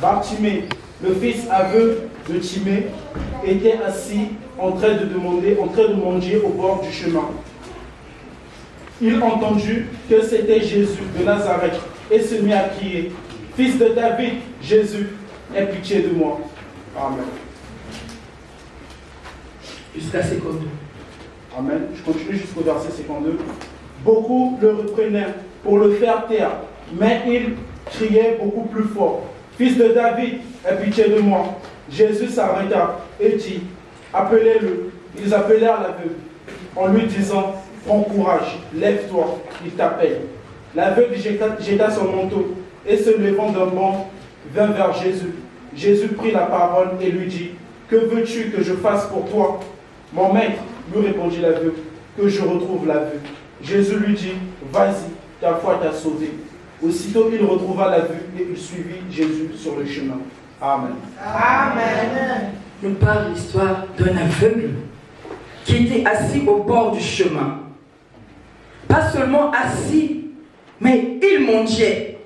Bartimée, le fils aveugle de Timée, était assis en train de manger au bord du chemin. Il entendit que c'était Jésus de Nazareth et se mit à crier, « Fils de David, Jésus, aie pitié de moi. » Amen. Jusqu'à 52. Amen. Je continue jusqu'au verset 52. Beaucoup le reprenaient pour le faire taire, mais il criait beaucoup plus fort, « Fils de David, aie pitié de moi. » Jésus s'arrêta et dit, « Appelez-le. » Ils appelèrent l'aveugle en lui disant, « Prends courage, lève-toi, il t'appelle. » L'aveugle jeta son manteau et se levant d'un bond, vint vers Jésus. Jésus prit la parole et lui dit, « Que veux-tu que je fasse pour toi ?» « Mon maître, lui répondit l'aveugle, que je retrouve la vue. » Jésus lui dit, « Vas-y, ta foi t'a sauvé. » Aussitôt il retrouva la vue et il suivit Jésus sur le chemin. Amen. Amen. Nous parle l'histoire d'un aveugle qui était assis au bord du chemin. Pas seulement assis, mais il mendiait.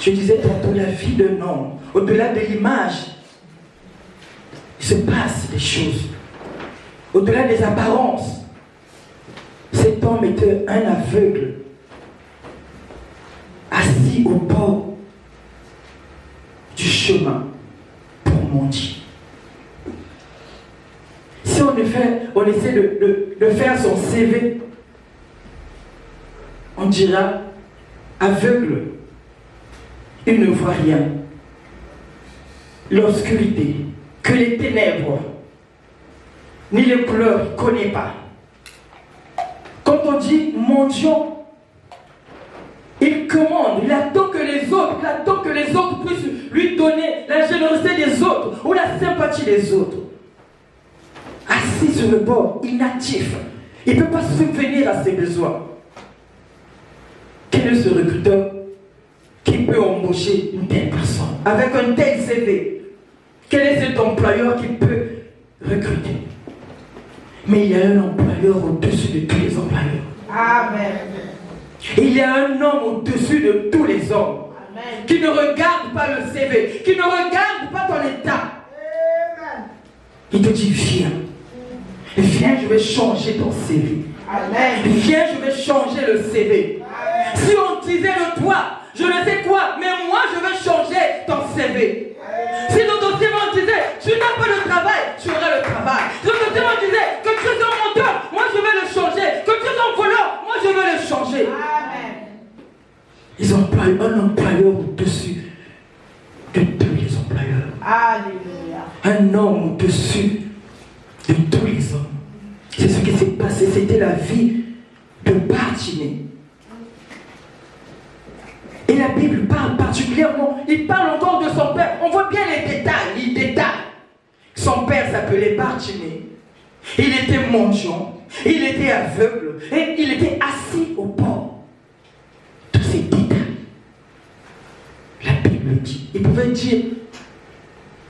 Je disais tantôt la vie d'un homme, au-delà de l'image, il se passe des choses. Au-delà des apparences, cet homme était un aveugle, assis au bord du chemin pour mendier. Si on essaie de faire son CV, on dira aveugle, il ne voit rien. L'obscurité, que les ténèbres, ni les couleurs, il ne connaît pas. Quand on dit mendiant, il commande, il attend que les autres puissent lui donner la générosité des autres ou la sympathie des autres. Assis sur le bord, inactif, il ne peut pas subvenir à ses besoins. Quel est ce recruteur qui peut embaucher une telle personne avec un tel CV? Quel est cet employeur qui peut recruter? Mais il y a un employeur au-dessus de tous les employeurs. Amen. Il y a un homme au-dessus de tous les hommes. Amen. Qui ne regarde pas le CV, qui ne regarde pas ton état. Amen. Il te dit, viens. Viens, je vais changer ton CV. Amen. Viens, je vais changer le CV. Amen. Si on disait de toi, je ne sais quoi, mais moi je vais changer ton CV. Amen. Si notre dossier on disait, tu n'as pas de travail, tu auras le travail. Si notre dossier on disait que tu es un menteur, moi je vais le changer. Que tu es un voleur, moi je vais le changer. Amen. Ils emploient un employeur au-dessus de tous les employeurs. Alléluia. Un homme au-dessus de tous les hommes. C'est ce qui s'est passé, c'était la vie de Bartimée. Et la Bible parle particulièrement, il parle encore de son père. On voit bien les détails, Son père s'appelait Bartimée. Il était mendiant, il était aveugle et il était assis au bord. Tous ces détails. La Bible dit, il pouvait dire,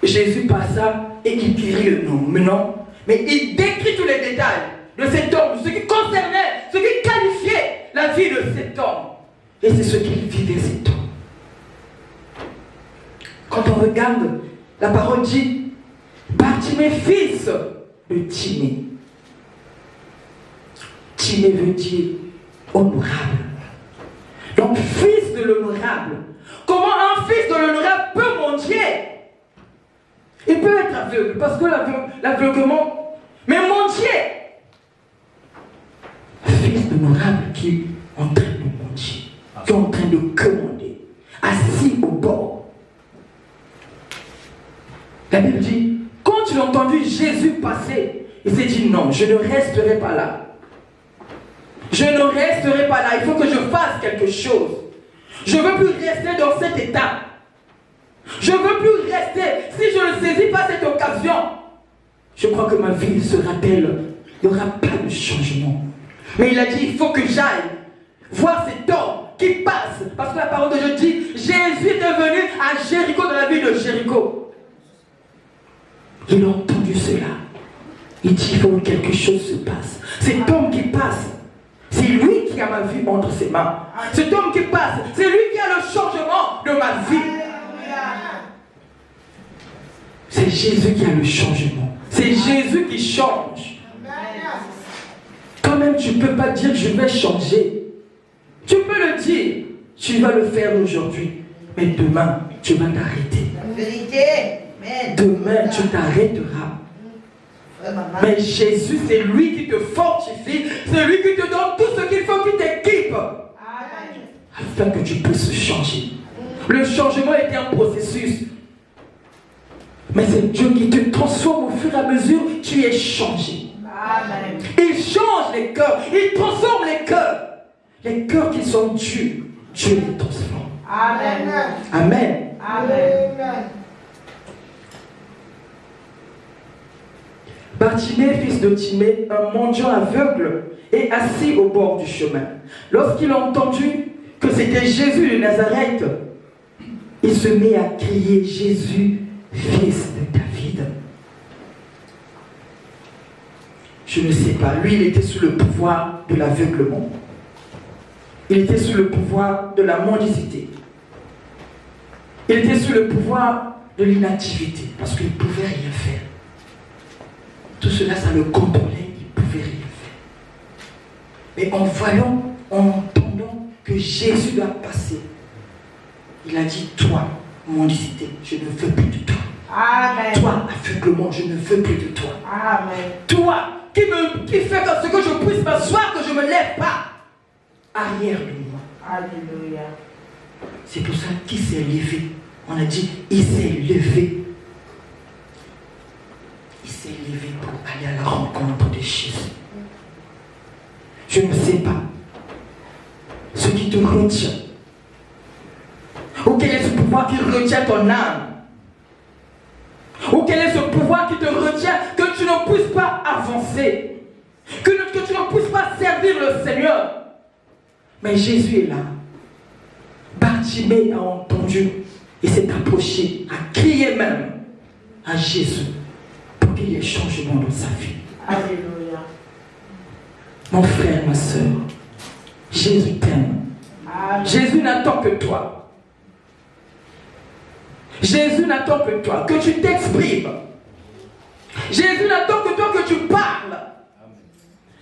Jésus passa et il guérit le homme. Mais non. Mais il décrit tous les détails de cet homme, ce qui concernait, ce qui qualifiait la vie de cet homme. Et c'est ce qu'il vivait cet homme. Quand on regarde, la parole dit, Bartimée, fils de Timée. Timée veut dire honorable. Donc, fils de l'honorable. Comment un fils de l'honorable peut mendier? Il peut être aveugle, parce que l'aveuglement, mais mendier. Fils d'honorable qui est en train de mendier, qui est en train de commander, assis au bord. La Bible dit, quand il a entendu Jésus passer, il s'est dit non, je ne resterai pas là. Je ne resterai pas là, il faut que je fasse quelque chose. Je ne veux plus rester dans cet état. Je ne veux plus rester. Si je ne saisis pas cette occasion, je crois que ma vie sera-t-elle, il n'y aura pas de changement. Mais il a dit, il faut que j'aille voir cet homme qui passe. Parce que la parole de Dieu dit, Jésus est venu à Jéricho, dans la ville de Jéricho. Il a entendu cela. Il dit, il faut que quelque chose se passe. Cet homme qui passe, c'est lui qui a ma vie entre ses mains. Cet homme qui passe, c'est lui qui a le changement de ma vie. C'est Jésus qui a le changement. C'est Jésus qui change. Quand même, tu ne peux pas dire je vais changer. Tu peux le dire. Tu vas le faire aujourd'hui. Mais demain, tu vas t'arrêter. La vérité. Demain, tu t'arrêteras. Mais Jésus, c'est lui qui te fortifie. C'est lui qui te donne tout ce qu'il faut, qui t'équipe. Afin que tu puisses changer. Le changement était un processus. Mais c'est Dieu qui te transforme au fur et à mesure que tu es changé. Amen. Il change les cœurs. Il transforme les cœurs. Les cœurs qui sont durs, Dieu les transforme. Amen. Amen. Amen. Bartimée, fils de Timée, un mendiant aveugle, est assis au bord du chemin. Lorsqu'il a entendu que c'était Jésus de Nazareth, il se met à crier « Jésus, fils de David ». Je ne sais pas, lui il était sous le pouvoir de l'aveuglement. Il était sous le pouvoir de la mendicité. Il était sous le pouvoir de l'inactivité, parce qu'il ne pouvait rien faire. Tout cela, ça le contrôlait, il ne pouvait rien faire. Mais en voyant, en entendant que Jésus doit passer, il a dit, toi, mendicité, je ne veux plus de toi. Amen. Toi, aveuglement, je ne veux plus de toi. Amen. Toi, qui fait que ce que je puisse m'asseoir, que je ne me lève pas, arrière de moi. Alléluia. C'est pour ça qu'il s'est levé. On a dit, il s'est levé. Il s'est levé pour aller à la rencontre de Jésus. Je ne sais pas ce qui te retient. Ou quel est ce pouvoir qui retient ton âme. Ou quel est ce pouvoir qui te retient que tu ne puisses pas avancer. Que tu ne puisses pas servir le Seigneur. Mais Jésus est là. Bartimée a entendu et s'est approché, a crié même à Jésus pour qu'il y ait changement dans sa vie. Alléluia. Mon frère, ma soeur, Jésus t'aime. Amen. Jésus n'attend que toi. Jésus n'attend que toi, que tu t'exprimes. Jésus n'attend que toi, que tu parles.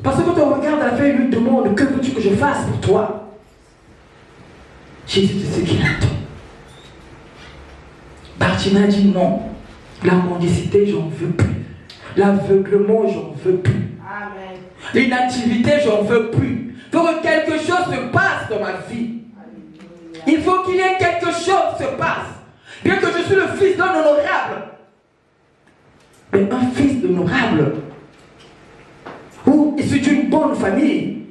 Parce que quand on regarde la feuille, il lui demande, que veux-tu que je fasse pour toi? Jésus, c'est ce qu'il attend. Bartimée a dit non. La mendicité, j'en veux plus. L'aveuglement, j'en veux plus. Amen. L'inactivité, j'en veux plus. Il faut que quelque chose se passe dans ma vie. Alléluia. Il faut qu'il y ait quelque chose qui se passe. Bien que je suis le fils d'un honorable. Mais un fils d'honorable, ou issu d'une bonne famille,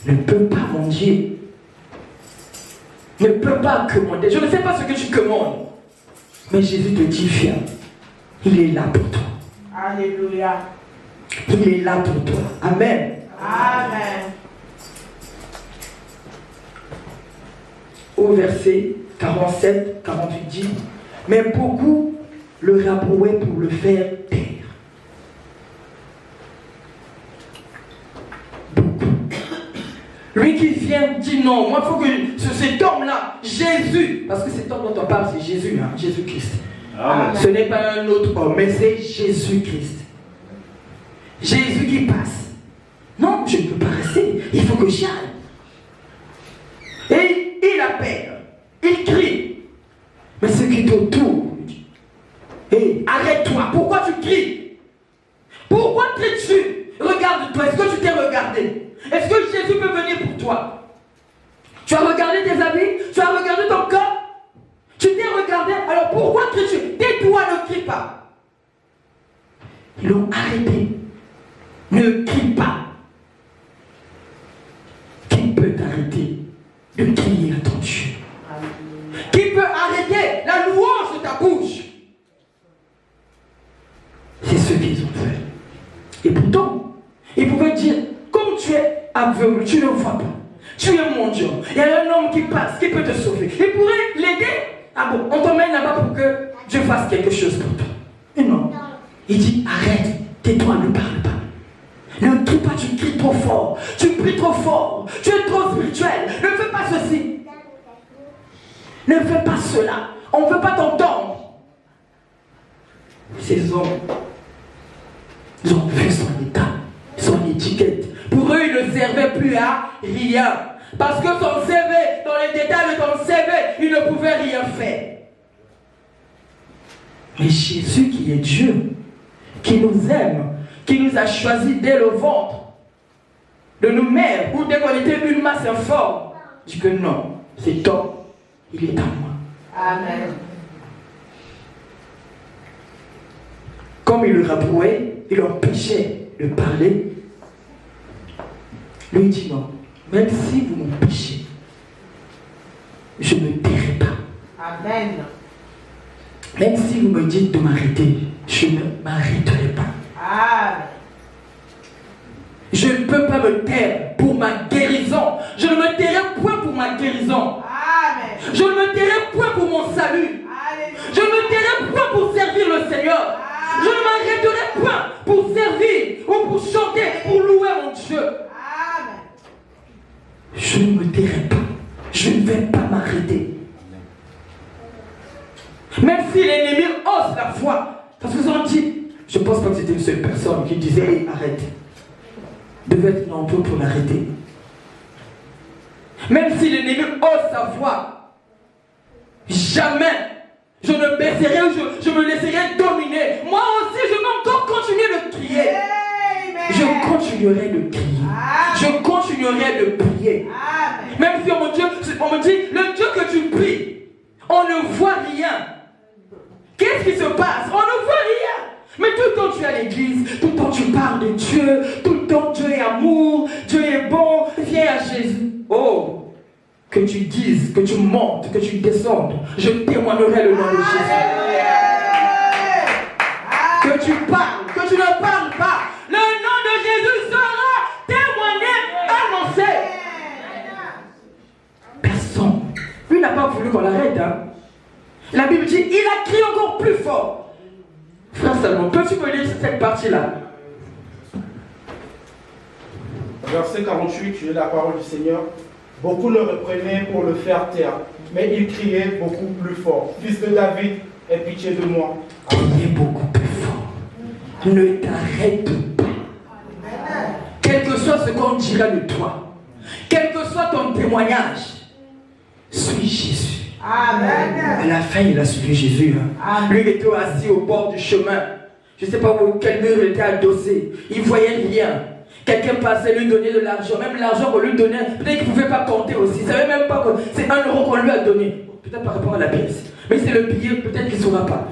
ne peut pas mendier. Ne peut pas commander. Je ne sais pas ce que tu commandes. Mais Jésus te dit, viens. Il est là pour toi. Alléluia. Il est là pour toi. Amen. Amen. Au verset 47, 48 dit, mais beaucoup le rabrouaient pour le faire taire. Beaucoup. Lui qui vient dit non, moi il faut que cet homme-là, Jésus, parce que cet homme dont on parle c'est Jésus, hein, Jésus-Christ. Amen. Ce n'est pas un autre homme, mais c'est Jésus-Christ. Jésus qui passe. Non, je ne peux pas rester, il faut que j'y aille. Et il appelle, il crie. Mais ce qui est autour, hey, arrête-toi, pourquoi tu cries? Pourquoi cries-tu? Regarde-toi, est-ce que tu t'es regardé? Est-ce que Jésus peut venir pour toi? Tu as regardé tes habits? Tu as regardé ton corps? Tu t'es regardé? Alors pourquoi cries-tu? Tais-toi, ne crie pas. Ils l'ont arrêté. Ne crie pas. Qui peut t'arrêter de crier à ton Dieu? Qui peut arrêter la louange de ta bouche? C'est ce qu'ils ont fait. Et pourtant, ils pouvaient dire, comme tu es aveugle, tu ne vois pas. Tu es mendiant. Il y a un homme qui passe, qui peut te sauver. Il pourrait l'aider. Ah bon, on t'emmène là-bas pour que Dieu fasse quelque chose pour toi. Et non. Il dit, arrête, tais-toi, ne parle pas. Ne crie pas, tu cries trop fort. Tu pries trop fort. Tu es trop spirituel. Ne fais pas ceci. Ne fais pas cela. On ne veut pas t'entendre. ces hommes, ils ont vu son état, son étiquette. Pour eux, il ne servait plus à rien. Parce que son CV, dans les détails de son CV, il ne pouvait rien faire. Mais Jésus qui est Dieu, qui nous aime, qui nous a choisis dès le ventre, de nous mères, ou dès qu'on était une masse informe, dit que non, cet homme, il est à moi. Amen. Comme il le rabrouait, il l'empêchait de parler, lui dit non, même si vous m'empêchez, je ne tairai pas. Amen. Même si vous me dites de m'arrêter, je ne m'arrêterai pas. Amen. Je ne peux pas me taire pour ma guérison. Je ne me tairai point pour ma guérison. Amen. Je ne me tairai point pour mon salut. Alléluia. Je ne me tairai point pour servir le Seigneur. Je ne m'arrêterai point pour servir ou pour chanter, pour louer mon Dieu. Amen. Je ne me tairai pas. Je ne vais pas m'arrêter. Même si l'ennemi ose la foi. Parce qu'ils ont dit, je ne pense pas que c'était une seule personne qui disait hey, arrête. Devait être nombreux pour l'arrêter. Même si l'ennemi ose sa voix, jamais je ne baisserai, je me laisserai dominer. Moi aussi, je vais encore continuer de crier. Amen. Je continuerai de crier. Je continuerai de prier. Amen. Même si on me dit, le Dieu que tu pries, on ne voit rien. Qu'est-ce qui se passe? On ne voit rien. Mais tout le temps tu es à l'église, tout le temps tu parles de Dieu, tout le temps Dieu est amour, Dieu est bon, viens à Jésus. Oh, que tu dises, que tu montes, que tu descendes, je témoignerai le nom de Jésus. Que tu parles, que tu ne parles pas, le nom de Jésus sera témoigné, annoncé. Personne. Lui n'a pas voulu qu'on l'arrête. Hein. La Bible dit, il a crié encore plus fort. Frère Salomon, peux-tu me lire cette partie-là? Verset 48, tu lis la parole du Seigneur. Beaucoup le reprenaient pour le faire taire, mais il criait beaucoup plus fort. Fils de David, aie pitié de moi. Criez beaucoup plus fort. Ne t'arrête pas. Quel que soit ce qu'on dira de toi, quel que soit ton témoignage, suis Jésus. Amen. À la fin, il a suivi Jésus. Hein. Lui, il était assis au bord du chemin. Je ne sais pas où, quel mur il était adossé. Il ne voyait rien. Quelqu'un passait, lui donner de l'argent. Même l'argent qu'on lui donnait, peut-être qu'il ne pouvait pas compter aussi. Il ne savait même pas que c'est 1 euro qu'on lui a donné. Peut-être par rapport à la pièce. Mais c'est le billet, peut-être qu'il ne saura pas.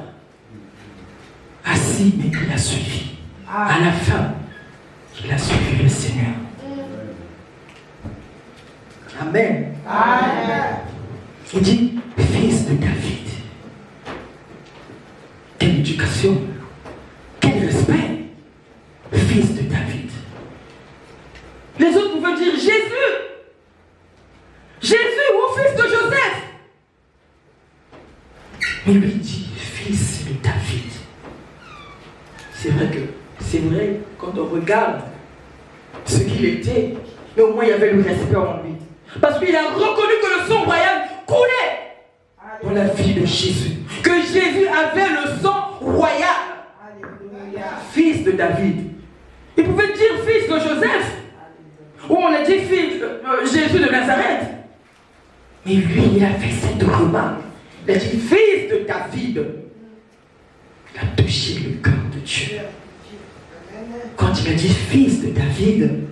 Assis, mais il a suivi. À la fin, il a suivi le Seigneur. Amen. Amen. Il dit, fils de David. Quelle éducation, quel respect. Fils de David. Les autres pouvaient dire Jésus. Jésus ou fils de Joseph. Mais lui dit, fils de David. C'est vrai, quand on regarde ce qu'il était, mais au moins il y avait le respect en lui. Parce qu'il a reconnu que le sang royal coulait dans la vie de Jésus. Que Jésus avait le sang royal. Alléluia. Fils de David. Il pouvait dire fils de Joseph. Ou on a dit fils Jésus de Nazareth. Mais lui, il a fait cette remarque. Il a dit fils de David. Il a touché le cœur de Dieu. Quand il a dit fils de David,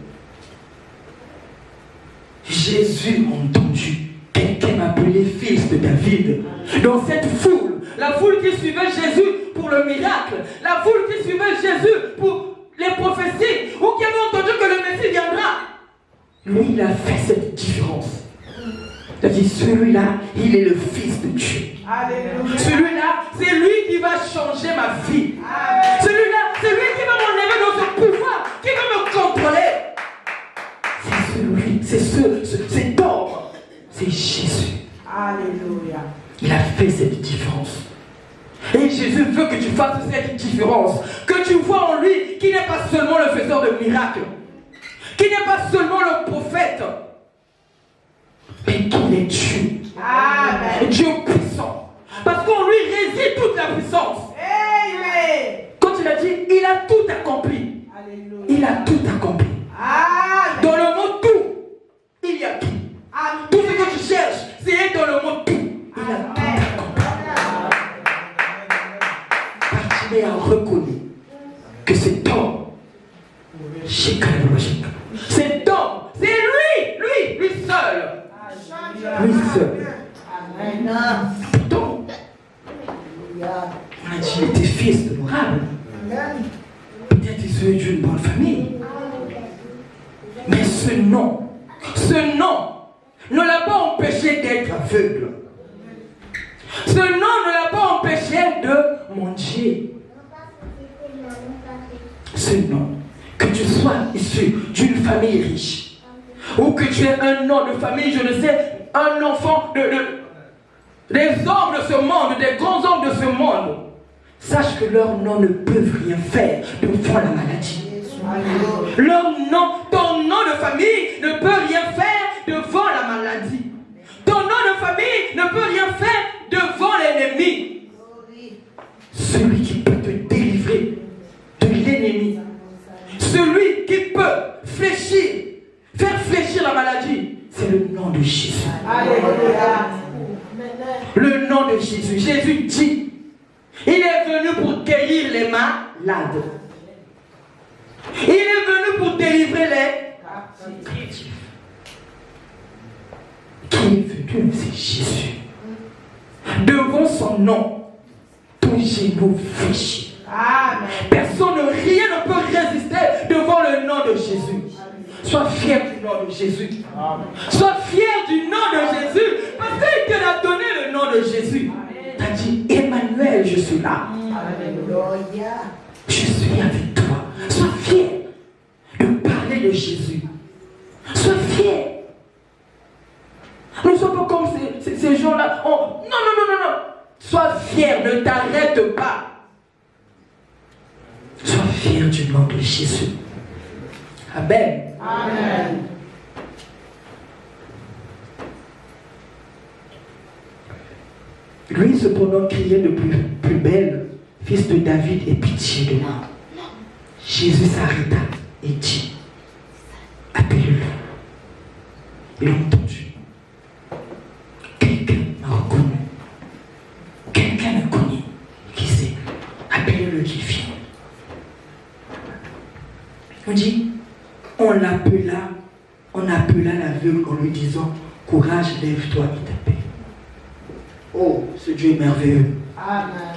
Jésus a entendu quelqu'un m'appeler fils de David. Dans cette foule, la foule qui suivait Jésus pour le miracle, la foule qui suivait Jésus pour les prophéties, ou qui avait entendu que le Messie viendra, lui, il a fait cette différence. Il a dit, celui-là, il est le fils de Dieu. Alléluia. Celui-là, c'est lui qui va changer ma vie. Celui-là, c'est lui qui va m'enlever dans ce pouvoir, qui va me contrôler. C'est celui, c'est cet homme, c'est Jésus. Alléluia. Il a fait cette différence. Et Jésus veut que tu fasses cette différence. Que tu vois en lui qui n'est pas seulement le faiseur de miracles, qui n'est pas seulement le prophète, mais qu'il est Dieu. Amen. Dieu puissant. Parce qu'en lui réside toute la puissance. Amen. accompli. Alléluia. Il a tout accompli. Amen. Dans le mot tout, il y a tout. Tout ce que tu cherches, c'est dans le mot tout. Il a tout accompli. Bartimée a reconnu que cet homme, cet homme, c'est lui seul. Lui seul. Amen. Pourtant, on a dit qu'il était fils de l'honorable. Peut-être il serait d'une bonne famille. Mais ce nom ne l'a pas empêché d'être aveugle. Ce nom ne l'a pas empêché de mendier. Ce nom, que tu sois issu d'une famille riche, ou que tu aies un nom de famille, je ne sais, un enfant des hommes de ce monde, des grands hommes de ce monde, sache que leurs noms ne peuvent rien faire devant la maladie. Leur nom, ton nom de famille ne peut rien faire devant la maladie. Ton nom de famille ne peut rien faire devant l'ennemi. Celui qui peut te délivrer de l'ennemi, celui qui peut faire fléchir la maladie, c'est le nom de Jésus. Alléluia. Le nom de Jésus. Jésus dit, il est venu pour guérir les malades. Il est venu pour délivrer les captifs. Qui est venu, c'est Jésus. Devant son nom, ton genou fléchit. Amen. Personne, rien ne peut résister devant le nom de Jésus. Sois fier du nom de Jésus. Sois fier du nom de Jésus. Parce qu'il te a donné le nom de Jésus. Tu as dit, Emmanuel, je suis là. Alléluia. Je suis avec toi. Sois fier de parler de Jésus. Sois fier. Ne sois pas comme ces gens-là. Oh, non. Sois fier, ne t'arrête pas. Sois fier du nom de Jésus. Amen. Amen. Lui, cependant, criait de plus belle, fils de David, aie pitié de moi. Jésus s'arrêta et dit, appelez-le. Il a entendu. Quelqu'un m'a reconnu. Quelqu'un me connaît. Qui c'est? Appelez-le qui vient. On dit, on appela l'aveugle en lui disant, courage, lève-toi et t'appelle. Oh, ce Dieu est merveilleux. Amen.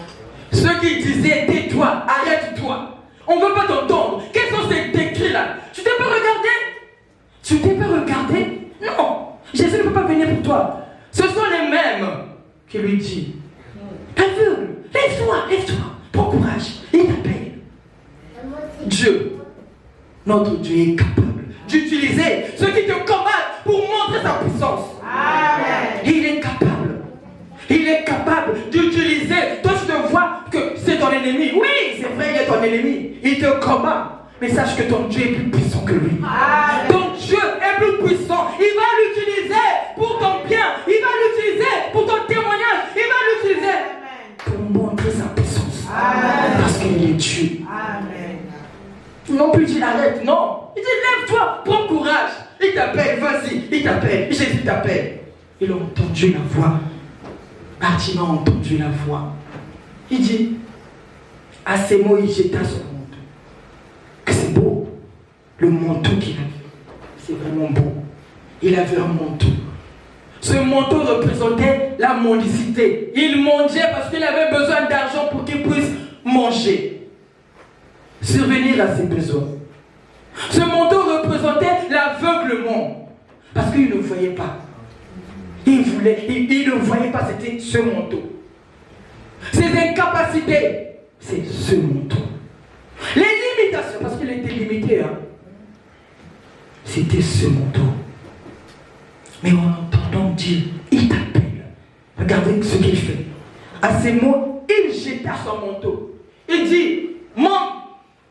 Ceux qui disaient, tais-toi, arrête-toi. On ne veut pas t'entendre. Quels sont ces décrets-là? Tu t'es pas regardé? Tu t'es pas regardé? Non. Jésus ne peut pas venir pour toi. Ce sont les mêmes qui lui disent, aveugle, lève-toi, prends courage, il t'appelle. Dieu, notre Dieu est capable d'utiliser ceux qui te combattent pour montrer sa puissance. Amen. Il est capable. Il est capable d'utiliser. Toi, tu te vois que c'est ton ennemi. Oui, c'est vrai, il est ton ennemi. Il te combat. Mais sache que ton Dieu est plus puissant que lui. Amen. Ton Dieu est plus puissant. Il va l'utiliser pour ton bien. Il va l'utiliser pour ton témoignage. Il va l'utiliser pour montrer sa puissance. Amen. Parce qu'il est Dieu. Amen. Non plus il arrête, non. Il dit lève-toi, prends courage. Il t'appelle, vas-y, il t'appelle. Jésus t'appelle. Il a entendu la voix. Bartimée a entendu la voix. Il dit, à ces mots, il jeta son manteau. Que c'est beau, le manteau qu'il avait. C'est vraiment beau. Il avait un manteau. Ce manteau représentait la mendicité. Il mendiait parce qu'il avait besoin d'argent pour qu'il puisse manger. Survenir à ses besoins. Ce manteau représentait l'aveuglement. Parce qu'il ne voyait pas. Il ne voyait pas, c'était ce manteau. Ses incapacités, c'est ce manteau. Les limitations, parce qu'il était limité, hein, c'était ce manteau. Mais en entendant dire, il t'appelle. Regardez ce qu'il fait. À ces mots, il jeta son manteau. Il dit, mon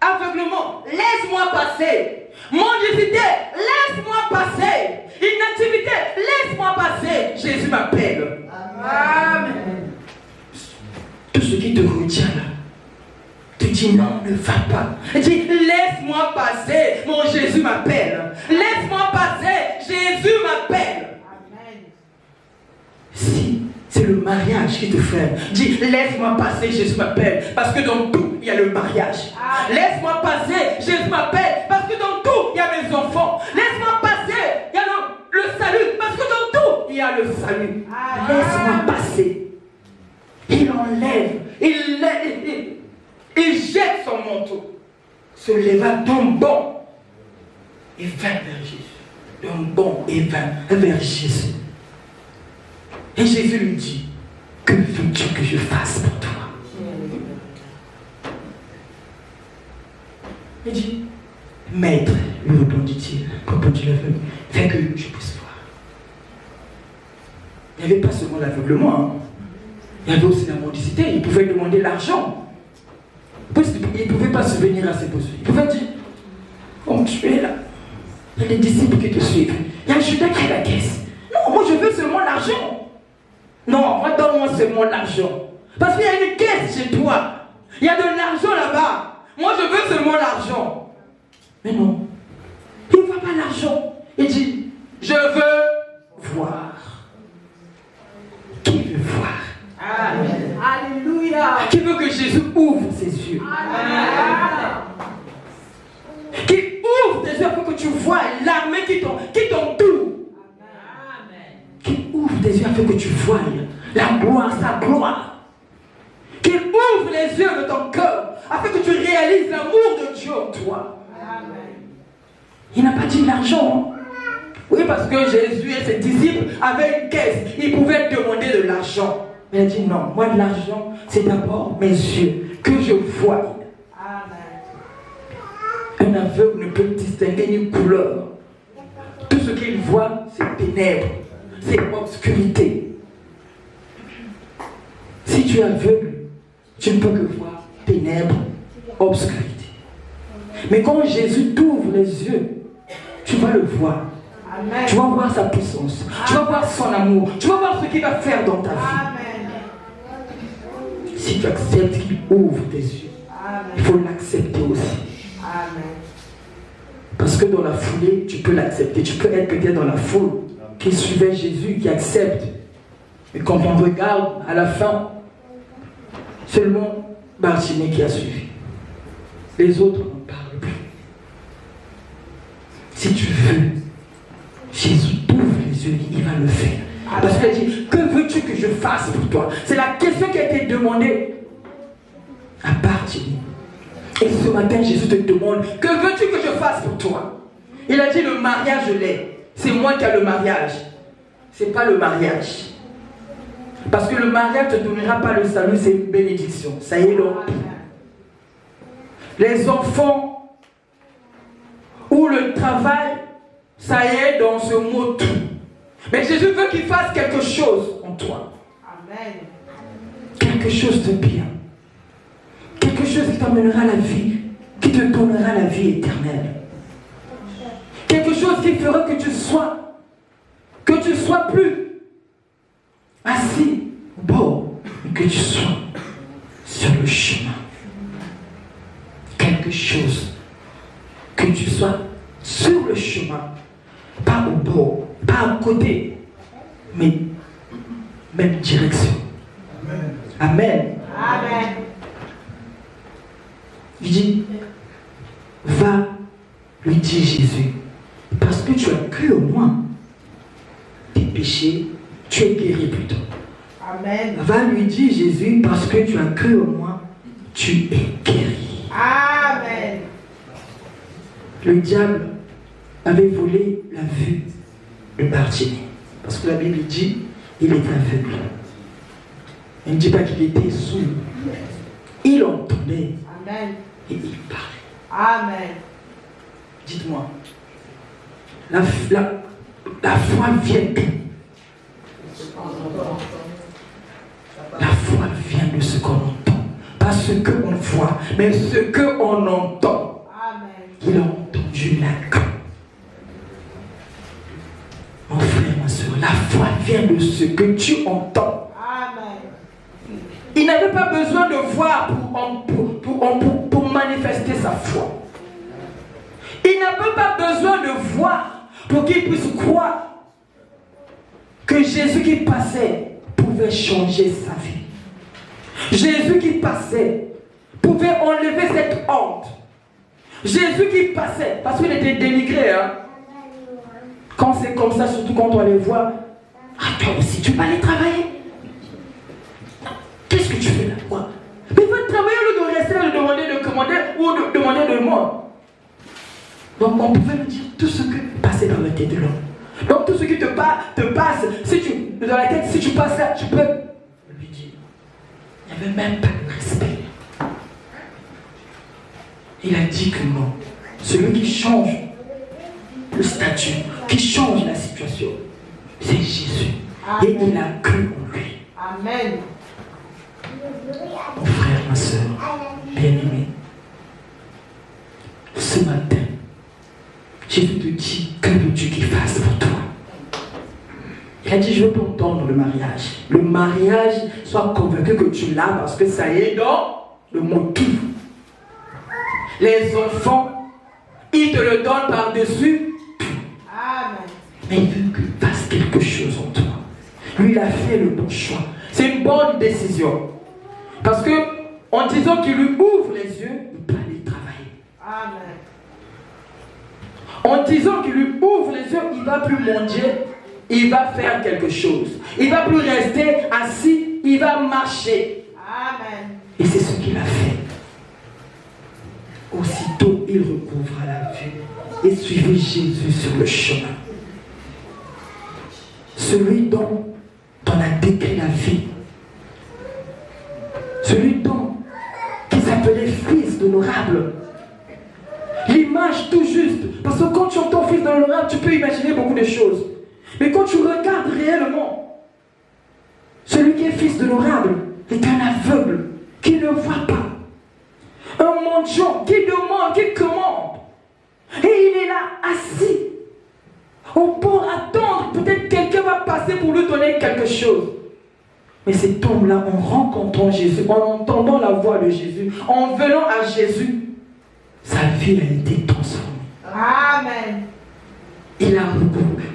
aveuglement, laisse-moi passer. Mendicité, laisse-moi passer. Inactivité, laisse-moi passer. Jésus m'appelle. Amen. Tout ce qui te retient là, te dit dit non, ne va pas. Il dit laisse-moi passer, mon Jésus m'appelle. Laisse-moi passer, Jésus m'appelle. Si c'est le mariage qui te fait, dis laisse-moi passer, Jésus m'appelle. Parce que dans tout, il y a le mariage. Laisse-moi passer, Jésus m'appelle. Parce que dans tout, il y a mes enfants. Laisse-moi passer, il y a le salut. Parce que dans tout, il y a le salut. Laisse-moi passer. Il enlève, il jette son manteau, se leva d'un bond et vint vers Jésus. D'un bond et vint vers Jésus. Et Jésus lui dit, que veux-tu que je fasse pour toi? Il dit, maître, lui répondit-il, fais que je puisse voir. Il n'y avait pas seulement l'aveuglement, hein. Il y avait aussi la mendicité, il pouvait demander l'argent. Il ne pouvait pas se venir à ses besoins. Il pouvait dire, comme tu es là, il y a des disciples qui te suivent. Il y a Judas qui est à la caisse. Non, moi je veux seulement l'argent. Non, moi donne-moi seulement l'argent. Parce qu'il y a une caisse chez toi. Il y a de l'argent là-bas. Moi je veux seulement l'argent. Mais non, il ne voit pas l'argent. Il dit, je veux voir. Qui veut voir? Amen. Alléluia. Qui veut que Jésus ouvre ses yeux? Amen. Qui ouvre tes yeux afin que tu vois l'armée qui t'entoure. Qui ouvre tes yeux afin que tu vois la gloire, sa gloire. Qui ouvre les yeux de ton cœur afin que tu réalises l'amour de Dieu en toi. Amen. Il n'a pas dit l'argent. Oui, parce que Jésus et ses disciples avaient une caisse. Ils pouvaient demander de l'argent. Mais il a dit non, moi de l'argent, c'est d'abord mes yeux, que je vois. Amen. Un aveugle ne peut distinguer une couleur. Tout ce qu'il voit, c'est ténèbres, c'est obscurité. Si tu es aveugle, tu ne peux que voir ténèbres, obscurité. Mais quand Jésus t'ouvre les yeux, tu vas le voir. Amen. Tu vas voir sa puissance. Amen. Tu vas voir son amour. Tu vas voir ce qu'il va faire dans ta vie. Amen. Si tu acceptes qu'il ouvre tes yeux, amen, il faut l'accepter aussi. Amen. Parce que dans la foulée, tu peux l'accepter. Tu peux être peut-être dans la foule qui suivait Jésus, qui accepte. Mais quand on regarde à la fin, seulement Bartimée qui a suivi. Les autres n'en parlent plus. Si tu veux, Jésus t'ouvre les yeux, il va le faire. Parce qu'il a dit, que veux-tu que je fasse pour toi? C'est la question qui a été demandée à Bartimée. Et ce matin, Jésus te demande, que veux-tu que je fasse pour toi? Il a dit, le mariage, je l'ai. C'est moi qui ai le mariage. Ce n'est pas le mariage. Parce que le mariage ne te donnera pas le salut, c'est une bénédiction. Ça y est donc. Les enfants ou le travail, ça y est dans ce mot tout. Mais Jésus veut qu'il fasse quelque chose en toi. Amen. Quelque chose de bien. Quelque chose qui t'amènera la vie, qui te donnera la vie éternelle. Quelque chose qui fera que tu sois plus assis au bord, mais que tu sois sur le chemin. Quelque chose que tu sois sur le chemin, pas au bord, pas à côté, mais même direction. Amen. Amen. Amen. Il dit, va, lui dit Jésus, parce que tu as cru au moi, tes péchés, tu es guéri plutôt. Amen. Va, lui dit Jésus, parce que tu as cru au moi, tu es guéri. Amen. Le diable avait volé la vue de Bartimée. Parce que la Bible dit, il est aveugle. Elle ne dit pas qu'il était sourd. Il entendait. Amen. Et il parlait. Amen. Dites-moi, la foi vient d'où? La foi vient de ce qu'on entend. Pas ce qu'on voit, mais ce qu'on entend. Amen. Il a entendu la crainte. Mon frère, ma soeur, la foi vient de ce que tu entends. Amen. Il n'avait pas besoin de voir pour manifester sa foi. Il n'avait pas besoin de voir pour qu'il puisse croire que Jésus qui passait pouvait changer sa vie. Jésus qui passait pouvait enlever cette honte. Jésus qui passait, parce qu'il était dénigré. Hein? Quand c'est comme ça, surtout quand on les voit, ah toi aussi, tu vas aller travailler. Qu'est-ce que tu fais là? Quoi? Mais il faut travailler au lieu de rester là, de demander de commander ou de demander de moi. Donc on pouvait lui dire tout ce qui passait dans la tête de l'homme. Donc tout ce qui te passe, dans la tête, si tu passes là, tu peux lui dire. Il n'y avait même pas de respect. Il a dit que non. Celui qui change le statut, qui change la situation, c'est Jésus. Amen. Et il a cru en lui. Amen. Mon frère, ma soeur, bien-aimé, ce matin, Jésus te dit, que veux-tu qu'il fasse pour toi? Il a dit, je veux t'entendre le mariage. Le mariage, sois convaincu que tu l'as parce que ça y est dans le motif. Les enfants, ils te le donnent par-dessus. Amen. Mais il veut qu'il fasse quelque chose en toi. Lui, il a fait le bon choix. C'est une bonne décision. Parce que, en disant qu'il lui ouvre les yeux, il peut aller travailler. Amen. En disant qu'il lui ouvre les yeux, il ne va plus mendier, il va faire quelque chose. Il ne va plus rester assis, il va marcher. Amen. Et c'est ce qu'il a fait. Aussitôt, il recouvra la vue et suivit Jésus sur le chemin. Celui dont on a décrit la vie. Celui dont qui s'appelait fils d'honorable. L'image tout juste. Parce que quand tu entends fils d'honorable, tu peux imaginer beaucoup de choses. Mais quand tu regardes réellement, celui qui est fils d'honorable est un aveugle qui ne voit pas. Un mendiant qui demande, qui commande. Et il est là, assis. On peut attendre, peut-être quelqu'un va passer pour lui donner quelque chose. Mais cet homme-là, en rencontrant Jésus, en entendant la voix de Jésus, en venant à Jésus, sa vie a été transformée. Amen. Il a recouvré.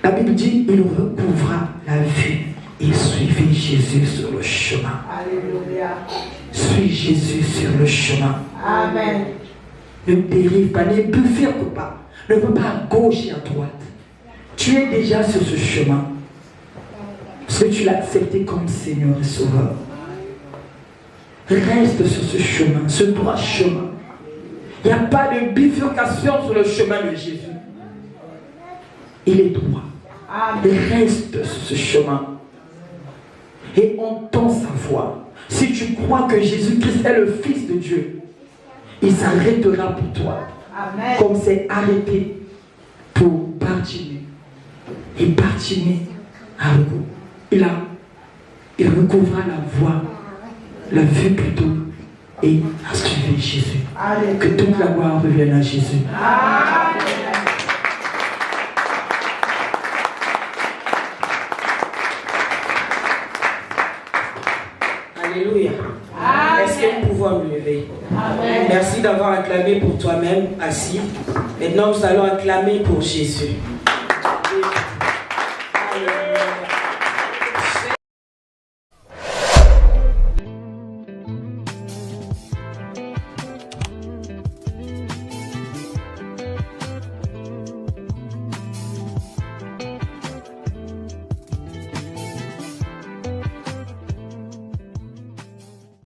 La Bible dit, il recouvra la vue et suivit Jésus sur le chemin. Alléluia. Suis Jésus sur le chemin. Amen. Ne dérive pas, ne bifurque pas. Ne va pas à gauche et à droite. Tu es déjà sur ce chemin. Parce que tu l'as accepté comme Seigneur et Sauveur. Reste sur ce chemin, ce droit chemin. Il n'y a pas de bifurcation sur le chemin de Jésus. Il est droit. Reste sur ce chemin. Et entends sa voix. Si tu crois que Jésus-Christ est le Fils de Dieu, il s'arrêtera pour toi. Amen. Comme c'est arrêté pour Bartimée. Et Bartimée a recouvert. Il recouvra la voix, la vue plutôt, et a suivi Jésus. Amen. Que toute la gloire revienne à Jésus. Amen. Alléluia. Est-ce que nous pouvons nous lever? Amen. Merci d'avoir acclamé pour toi-même, assis. Maintenant, nous allons acclamer pour Jésus.